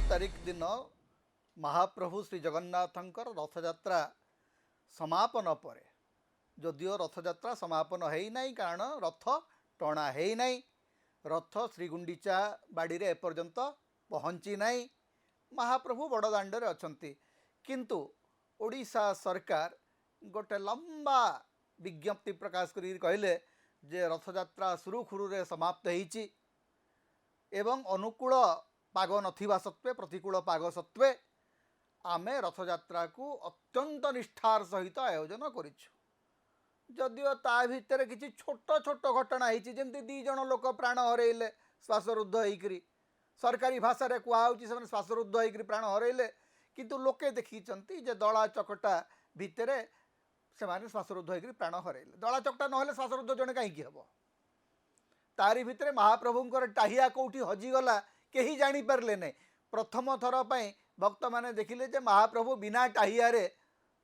तारीख दिन महाप्रभु श्री जगन्नाथंकर रथयात्रा समापन पर जदिओ रथयात्रा समापन है नहीं कारण रथ टणा है नहीं रथ श्रीगुंडीचा बाड़ी रे एपर्यंत पहुँची नहीं महाप्रभु बड़दाण्डे अछंती किंतु ओडिशा सरकार गोटे लंबा विज्ञप्ति प्रकाश कर कहले जे रथयात्रा सुरुखुरुरे समाप्त होईची एवं अनुकूल पाग नथिबा सत्वे प्रतिकूल पाग सत्वे आमे रथयात्रा को अत्यंत निष्ठार सहित आयोजन करिछु जदिओ ता भितर किछि छोट छोट घटना होती जमती दी जन लोक प्राण हरइले श्वासरुद्ध होइकरी सरकारी भाषा रे कुआ होउची से श्वासरुद्ध होइकरी प्राण हरइले किंतु लोके देखिचंती जे दला चकटा भितरे से माने श्वासरुद्ध होइकरी प्राण हरइले दला चकटा नहले श्वासरुद्ध जने काई की हबो तारी भितरे महाप्रभुंकर टाहिया कोठी हजिगला केही जानी पारले नहीं प्रथम थर पर भक्त माने देखिले जे महाप्रभु बिना टाहिया रे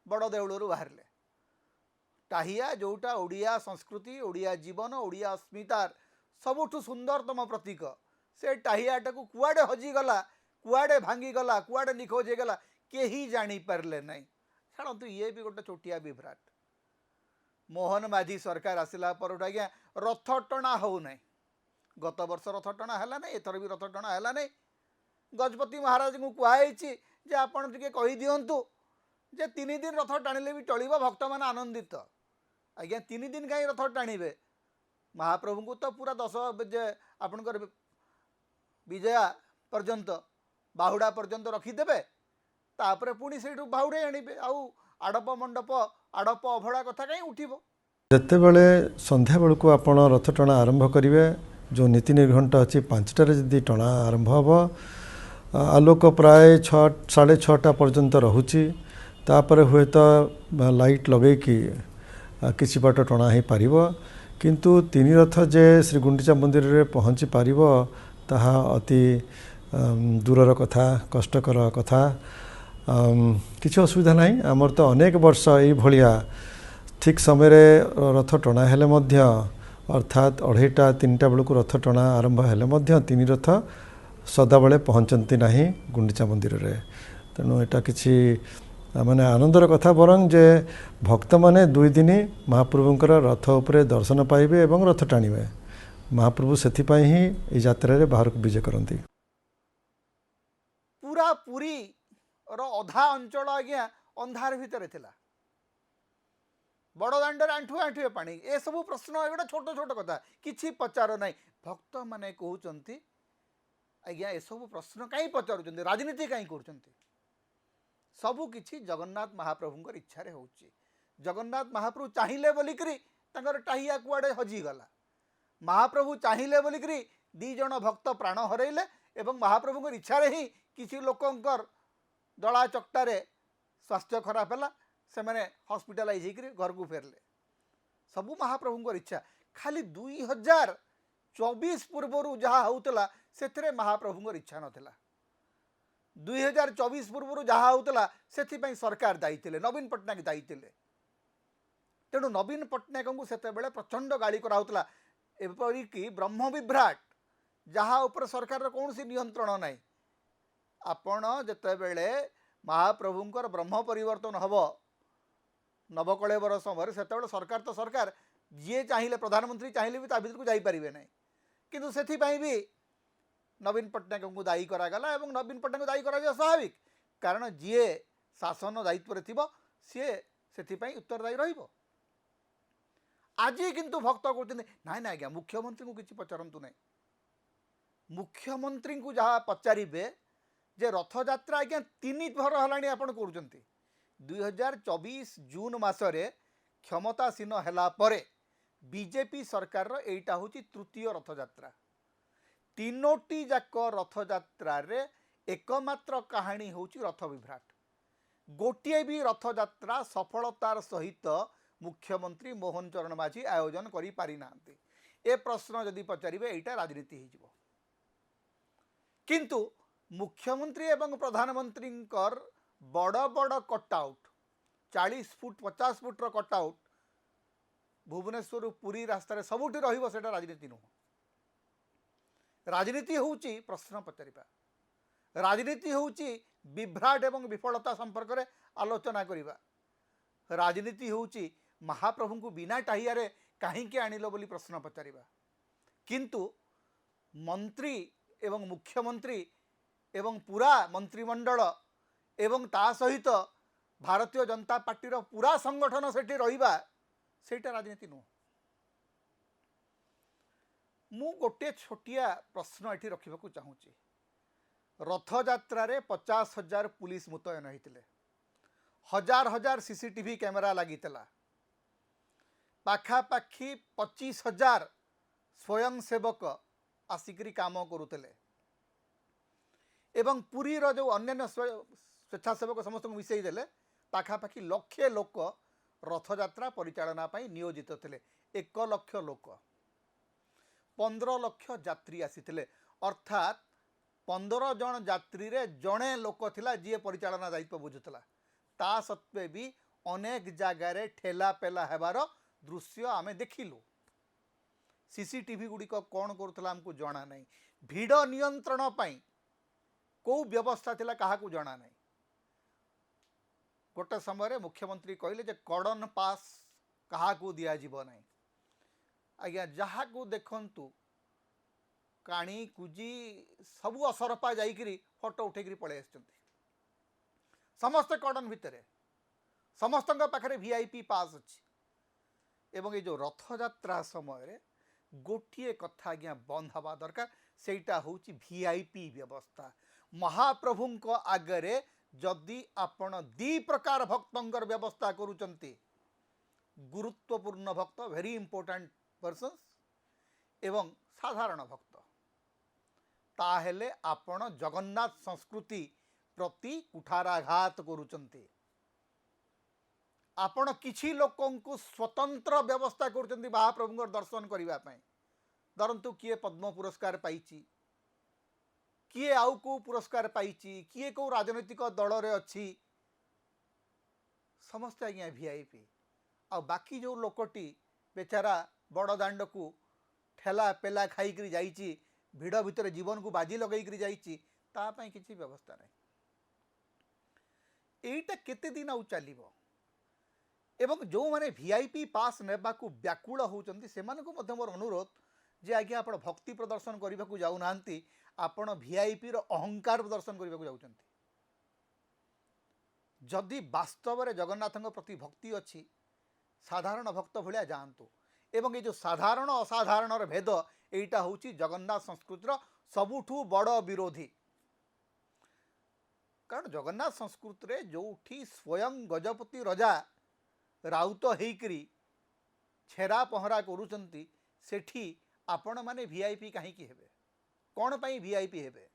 बड़ देउलरू बाहरले टाहिया जोटा ओडिया संस्कृति ओडिया जीवन ओडिया अस्मितार सबुठु सुंदरतम प्रतीक से टाहियाटा को कुआडे हजिगला कुआडे भांगीगला कुआडे निखोज होगला केही जानी पारले नहीं छाड़ू ये भी गोटे छोटिया विभ्राट मोहन माझी सरकार आसला पर आज्ञा रथ टणा हो नहीं गत वर्ष रथ टणा है नहीं एथर भी रथ टणा है नहीं गजपति महाराज को कहुई जे आपण टिके कहि दियंतु जे 3 दिन रथ टाणिले भी चलिबो भक्त मान आनंदित आज्ञा 3 दिन कहीं रथ टाणिबे महाप्रभु को तो पूरा 10 जे आपणकर विजया पर्यंत बाहुड़ा पर्यंत रखिदेवे तापर पुणी से बाहुड़े आनिबे आउ आड़प मंडप आड़प अभड़ा कथा कहीं उठिबो जते बेले संध्या बेलू को आपण रथ टणा आरंभ करिवे जो नीति निर्घंट अच्छी 5टार जदि टणा आरंभ हम आलोक प्राय 6:30 पर्यंत रहुची तापर हुए तो लाइट लगे कि किसी बाट टणा हो पार किंतु 3 रथ जे श्री गुंडीचा मंदिर रे पहुँची पार ताहा अति दूरर कथा कष्टकर कथा किसी असुविधा नहीं आमर तो अनेक वर्ष ये भलिया ठीक समय रथ टणा हेले मध्य अर्थात 2:30 3टा बेलू रथ टणा आरंभ हेले मध्य 3 रथ सदाबले पहुँचती नहीं गुंडीचा मंदिर रे तेणु एटा किछि माने आनंदर कथा बरं जे भक्त माने 2 दिन महाप्रभुंकर रथ उपरे दर्शन पाइबे एवं रथ टाणिबे महाप्रभु सेथिपाई ही ए यात्रा रे बाहर को विजय करती पूरा पुरी रो अधा अंचल आज्ञा अंधार भितर थिला बड़दाण्डर आंठु आंठुए पानी ए सब प्रश्न एगोटा छोट छोट कथा किछि पचार नहीं भक्त माने कहउचंती आज्ञा ए सब प्रश्न कहीं पचारुचंती राजनीति कहीं करचंती सबु किछि जगन्नाथ महाप्रभुंकर इच्छा रे होउची जगन्नाथ महाप्रभु चाहिले बोलिकरी तांकर टाहिया कुआडे हजी गला महाप्रभु चाहिले बोलिकरी 2 जन भक्त प्राण हरइले एवं महाप्रभुंकर इच्छा रे ही किछि लोकंकर दला चकटारे स्वास्थ्य खराब है से मैंने हॉस्पिटलाइज होकर घर को फेरले सबू महाप्रभुंकर इच्छा खाली 2024 पूर्वर जहाँ होता से महाप्रभुंकर इच्छा नाला 2024 पूर्वर जहाँ होता से सरकार दायी थे नवीन पट्टनायक दायी थे तेणु नवीन पट्टनायक को सेतेबेले प्रचंड गाड़ी कराउतला एपरिक ब्रह्म विभ्राट जहाँ उपर सरकार कौन सी नियंत्रण ना आपण जेतेबेले महाप्रभुंकर ब्रह्म परिवर्तन हम नवकलेवर समय से सरकार तो सरकार जी चाहिए प्रधानमंत्री चाहिए भी भर को जापारे ना किंतु से भी नवीन पट्टनायक को दायी करागला और नवीन पट्टनायक दायी करा स्वाभाविक कारण जी शासन दायित्व थी सी से उत्तरदायी रहिबो आज किंतु भक्त कहते ना ना आज्ञा मुख्यमंत्री को किसी पचारतु ना मुख्यमंत्री को जहाँ पचारे जे रथयात्रा आज्ञा 3 थर है आप 2024 जून मसरे क्षमतासीन है बीजेपी सरकार एटा हूँ तृतीय रथयात्रा 3टी जाक रथयात्रा एकमात्र कहानी हूँ रथ विभ्राट गोटे भी रथयात्रा सफलतार सहित मुख्यमंत्री मोहन चरण माझी आयोजन करि पारि नांती ए प्रश्न जदि पचारे एटा राजनीति हो किंतु मुख्यमंत्री एवं प्रधानमंत्री बड़ बड़ cutout 40 foot 50 foot cutout Bhubaneswar Puri रास्तार सबुठी रहिबो सेटा राजनीति नुह राजनीति होउची प्रश्न पचारिबा, राजनीति होउची विभ्राट एवं विफलता संपर्क में आलोचना करिबा, राजनीति होउची महाप्रभु को बिना टाहियारे कहीं आनिल बोली प्रश्न पचारिबा। किंतु मंत्री एवं मुख्यमंत्री एवं पूरा मंत्रिमंडल एवं ता सहित भारतीय जनता पार्टी रो पूरा संगठन सेठी रहिबा सेटा राजनीति नुह। मु गोटे छोटिया प्रश्न एठी रखिबाकू चाहूची। रथ यात्रा रे 50,000 पुलिस मुतयन होइतिले, हजार हजार सीसीटीवी कैमेरा लागितला, पाखापाखी 25,000 स्वयंसेवक आसिकरी काम करुतले एवं पुरी रो जो अन्य स्वेच्छासेवक समस्त मिसई देले पाखापाखी लक्षे लोक रथ यात्रा परिचालना पाई नियोजित थे। 1 लाख लोक 15 लाख यात्री आसीथिले, अर्थात 15 जन यात्री रे जणे लोक थिला जी परिचालना दायित्व बुझुतला। ता सत्वे भी अनेक जगार ठेला पेला हेबार दृश्य आमे देखिलु। सीसीटीवी गुड़िक कौन करुला आमको जना नहीं। भिड़ नियंत्रण पाई को व्यवस्था थिला काहाकू जना नहीं। गोटे समय मुख्यमंत्री कहले जे कड़न पास काहाकू दिया जीव नहीं। आज्ञा जहाँ को देखंतु काणी कुजी सबू असरपा जाइकरी फोटो उठेकरी पळे आछंती। समस्त कड़न भितरे समस्त पाखरे वीआईपी पास अच्छी। एवं ये जो रथ यात्रा समय गोटे कथा आज्ञा बंद हवा दरकार, सेटा होची वीआईपी व्यवस्था। महाप्रभुंक आगरे जदि आपण 2 प्रकार भक्तंकर व्यवस्था करूचंती, गुरुत्वपूर्ण भक्त वेरी इंपोर्टेंट पर्सन्स एवं साधारण भक्त, ताहेले आपण जगन्नाथ संस्कृति प्रति कुठाराघात करूचंती। आपण किछि लोकन को स्वतंत्र व्यवस्था करूचंती महाप्रभुंकर दर्शन करिवा पई। धरंतु किए पद्म पुरस्कार पाइची, किए आउ को पुरस्कार पाइची, किए को राजनीतिक दल रे अच्छी, समस्त आज्ञा वीआईपी। आ बाकी जो लोकटी बेचारा बड़ दांड को ठेला पेला खाई जाइची, भिड़ भितर जीवन को बाजी लगई जाइची, ता पई किछि व्यवस्था नहीं। एटा केते दिन आउ चलिबो। एवं जो माने वीआईपी पास नेबा को व्याकुल होउचंती सेमान को मध्य मोर अनुरोध जे आज्ञा आपण भक्ति प्रदर्शन करबा को जाउ नांती, आपण वीआईपी रो अहंकार प्रदर्शन करबा को जाउचंती। जदि वास्तव में जगन्नाथଙ୍କ प्रति भक्ति अच्छी, साधारण भक्त भलिया जातु। एवं ये जो साधारण असाधारण भेद एटा होची जगन्नाथ संस्कृतिर सबुठू बड़ विरोधी। कारण जगन्नाथ संस्कृति रे जोठी स्वयं गजपति राजा राउत हेकरी छेरा पहरा करूचंती, सेठी आपण माने वीआईपी कहीं हेबे, कौन पाई वीआईपी हेबे।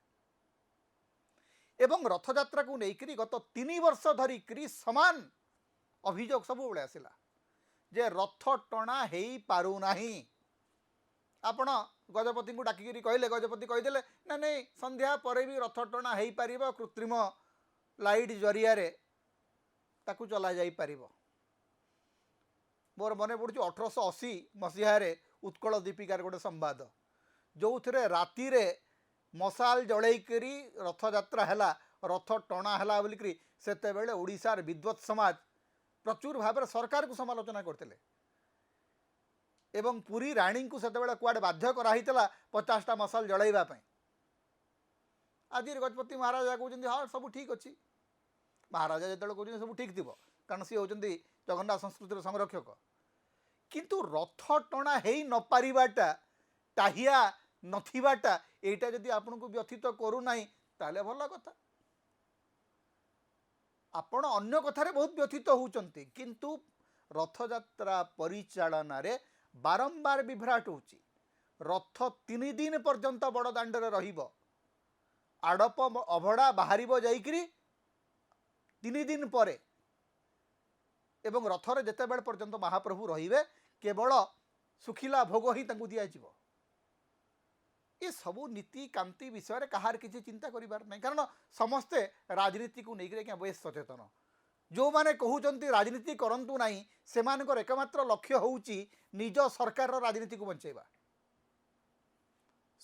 एवं रथ यात्रा को लेकर गत 3 वर्ष धरिकी समान अभियोग सब बेले आसला जे रथ टणा हो पारु नाही। आपण गजपति को डाकिकी कहले, गजपति कहीदेले ना नहीं संध्या पर भी रथ टणा हो पार, कृत्रिम लाइट जरिया ताकू चला जाई पारिबो। मोर मन पड़ू 1880 मसीह उत्कल दीपिकार गोटे संवाद जो थे राति रे मशाल जलैकरी रथ यात्रा है, रथ टणा है बोलिकी सेते बेले ओडिशार विद्वत समाज प्रचुर भाव में सरकार को समालोचना करते। एवं पुरी राणी को सेते बेले कुआडे बाध्य कराइला 50टा मशाल जलैवाई। आज गजपति महाराजा कहते हाँ सब ठीक अच्छी। महाराजा जो कहते सब ठीक थी कारण सी होती जगन्नाथ संस्कृतिर संरक्षक। किंतु रथ टणा हो न पारिबाटा, टाहिया नथिबाटा, एटा जदि आपन को व्यथित करूना ताले भल कथा। आपण अन्य कथारे बहुत व्यथित होउचंती, किंतु रथ यात्रा परिचालना रे बारंबार विभ्राट होउची। रथ 3 दिन पर्यंत बड़ दांडरे रहिबो, आड़प अभड़ा बाहरिबो जाइकरी 3 दिन परे, एवं रथरे जेते बेल पर्यंत महाप्रभु रहिबे केवल सुखिला भोग ही तांकु दिया जीवो। ये सबू नीति कांति विषय कहार किसी चिंता करिबार नहीं, कारण समस्ते राजनीति को लेकर बेस सचेतन। जो माने कहउचंती राजनीति करंतु नहीं, सेमानकर एकमात्र लक्ष्य होउची निज सरकार राजनीति को बंचेबा।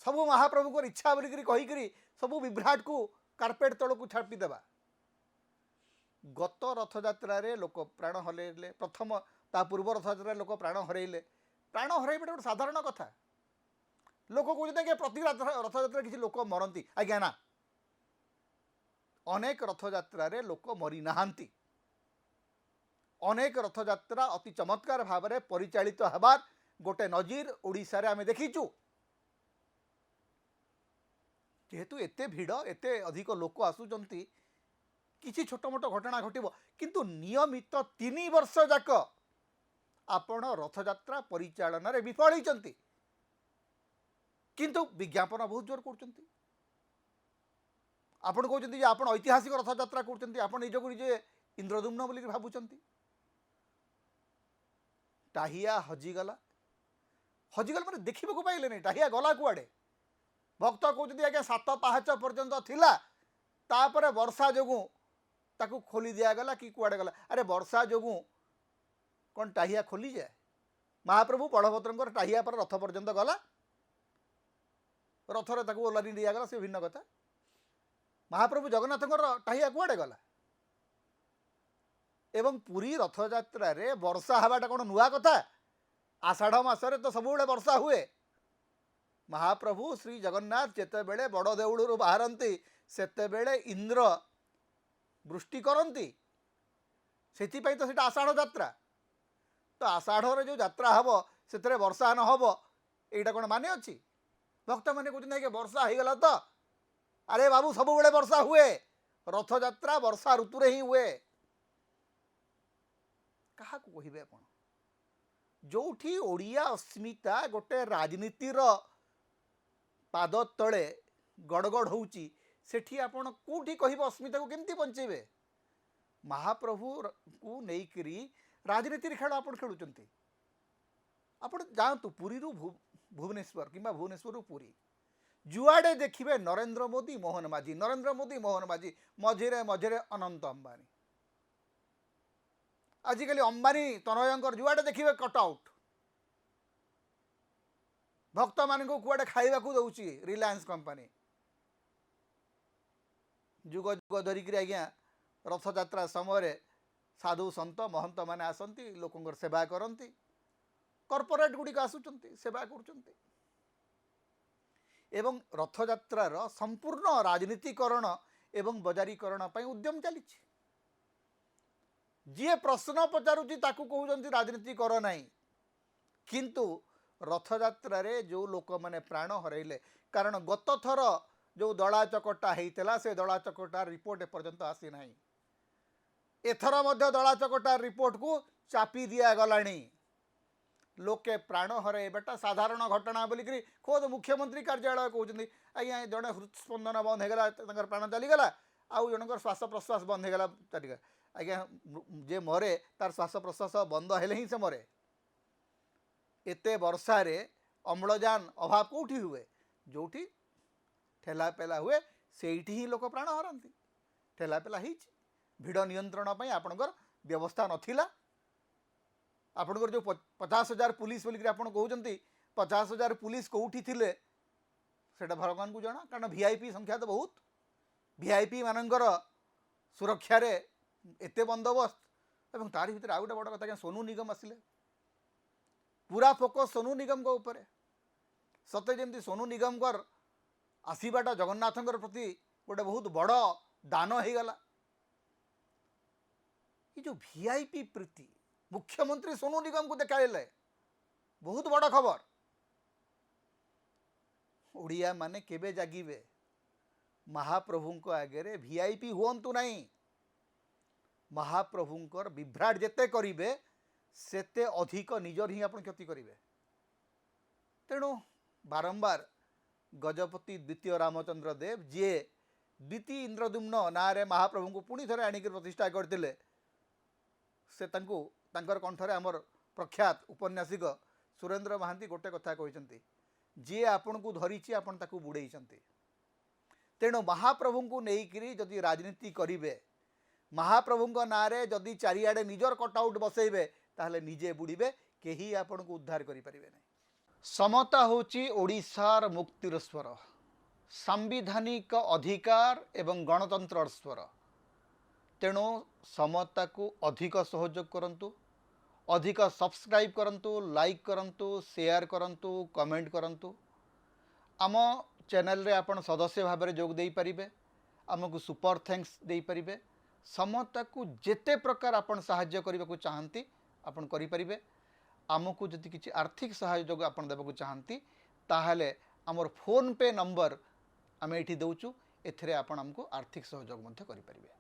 सबू महाप्रभु को इच्छा बोलिकी कहीकि सबू विभ्राट को कार्पेट तल को छापिदेवा गत रथयात्रा लोक प्राण हरइले प्रथम ता पूर्व रथयात्रा लोक प्राण हरइले प्राण हरइबा गोटे साधारण कथा लोक कहते आज्ञा प्रति रथयात्रा किसी लोक मरती आज्ञा ना अनेक रथयात्रा लोक मरी नाहांती अनेक रथयात्रा अति चमत्कार भाव में परिचालित हबार गोटे नजीर ओडिशा रे आमे देखीचु जेहेतु एते भिड़ एते अधिक लोक आसुचंती किसी छोट मोट घटना घटिबो किंतु नियमित 3 वर्ष जाक आपण रथयात्रा परिचालन रे विफल होइचंती किंतु विज्ञापन बहुत जोर करचंती आपण कहउचंती जे आपण ऐतिहासिक रथयात्रा करचंती आपण निजको निजे इंद्रदुम्न बोली भाबुचंती टाहिया हजिगला माने देखा को पाइले नहीं टाहिया गला कुआडे भक्त कहते आज्ञा 7 पाहाच पर्यंत थिला तापर वर्षा जोगु ताकू खोली दिगला कि कुआडे गला अरे वर्षा जोगु कौन टाहिया खोली जाए महाप्रभु बलभद्र टाहिया पर रथ पर्यंत गला रथरे ताकू ओलारी दिगला से भिन्न कथा महाप्रभु जगन्नाथ टाहिया कुआडे गला एवं पुरी रथयात्रा रे वर्षा हवाटा कौन नुआ कथा आषाढ़ मासरे तो सब वर्षा हुए महाप्रभु श्री जगन्नाथ जेते बेले बड़ देउळु बाहरती सेते बेले इंद्र वृष्टि करती से तो सीटा आषाढ़ यात्रा तो आषाढ़ जो यात्रा हम से वर्षा न हम यहाँ कौन माने अच्छी भक्त मैंने कहते वर्षा हो गला तो अरे बाबू सब वर्षा हुए रथ यात्रा वर्षा ऋतु ही हुए क्या कहे आप जो ओडिया अस्मिता गोटे राजनीतिर पाद तले गड़गड़ होउची सेठी आपण कोठी कहिबो अस्मिता को केमती बंचेबे महाप्रभु को नेइकरी राजनीति खेल आपण खेलुचंती आपण जानतु पुरी रु भुवनेश्वर किंबा भुवनेश्वर रु पुरी जुआडे देखिबे नरेंद्र मोदी मोहन माझी मझिरे मझिरे अनंत अंबानी आजिकल अंबानी तनयंकर जुआडे देखिबे कटआउट भक्त मान को कुआडे खाइबा को दउची रिलायंस कंपनी जुग जुग धरिक आज्ञा रथयात्रा समय साधु संत महंत माने आसंती लोकंकर सेवा करती कॉर्पोरेट गुड़िक आसुचंती सेवा करुचंती एवं रथयात्रार संपूर्ण राजनीतिकरण एवं बजारीकरण पर उद्यम चली जी प्रश्न पचारुची ताकू कहउचंती राजनीति कर नहीं किंतु रथयात्रा रे जो लोक मैंने प्राण हरइले कारण गत थर जो दला चकटा होता से दला चकटा रिपोर्ट एपर्यंत आसी ना एथर मध्य दला चकटा रिपोर्ट को चापी दिया गलानी लोके प्राण हरइबाटा साधारण घटना बोलिक खोद मुख्यमंत्री कार्यालय कहते आज्ञा जड़े हृदस्पंदन बंद होगला प्राण चलीगला आउ जनकर श्वास प्रश्वास बंद होगला चलीगला आज्ञा जे मरे तार श्वास प्रश्वास बंद हेले ही से मरे एते वर्षा रे अम्लजान अभाव कौटी हुए जोठी ठेला पेला हुए सेठी ही लोक प्राण हरती ठेला पेला ही भिड़ नियंत्रण पर आपणकर व्यवस्था नथिला आपणकर जो 50,000 पुलिस बोलिक आप कहते 50,000 पुलिस कौटी थिले सेटा भगवान को जना कारण वीआईपी संख्या तो बहुत वीआईपी मानकर सुरक्षा रे एते बंदोबस्त एवं तारी भितर आउ गोटे बड़ कथा सोनू निगम आसिले पूरा फोकस सोनू निगम को ऊपर सत्य जमी सोनू निगम कर आसवाटा जगन्नाथ प्रति गोटे बहुत बड़ दान हो गला ये जो वीआईपी प्रीति मुख्यमंत्री सोनू निगम को देखाइले बहुत बड़ खबर ओडिया माने केबे जागिबे महाप्रभु को आगे वीआईपी हुंतु नहीं महाप्रभुंकर विभ्राट जेते करिवे सेते अधिक निजर ही आपण क्षति करिवे तेणु बारंबार गजपति द्वितीय रामचंद्र देव जी द्वितीय इंद्रदुम्न नारे महाप्रभु को पुणी थे आणिक प्रतिष्ठा करते से तांकर कंठरे आमर प्रख्यात उपन्यासिक सुरेंद्र महांती गोटे कथा कहते जी आपण को धरी आपण ताकू बुड़े तेणु महाप्रभु को लेकिन जदि राजनीति करिवे महाप्रभु नारे जदि चारिआडे निजर कटआउट बसैबे ताहले निजे बुड़ीबे केही आपण को उद्धार करि परिबे नहीं। समता होची ओडिशार मुक्तिर स्वर, सांविधानिक अधिकार एवं गणतंत्र स्वर। तेणु समता को अधिक सहयोग करंतु, अधिक सब्सक्राइब करंतु, लाइक करंतु, शेयर करंतु, कमेंट करंतु। आम चैनल रे आपण सदस्य भाव में जोग दे पारिबे, आमको सुपर थैंक्स दे पारिबे। समता को जेते प्रकार आपण सहाय्य करबा को चाहंती आपण करि पारिबे। आमको जदि किछि आर्थिक सहयोग आपण देबा को चाहंती ताहले हमर फोन पे नंबर आमे एठी दउचु, एथिरे आपण हमको आर्थिक सहयोग मध्य करि पारिबे।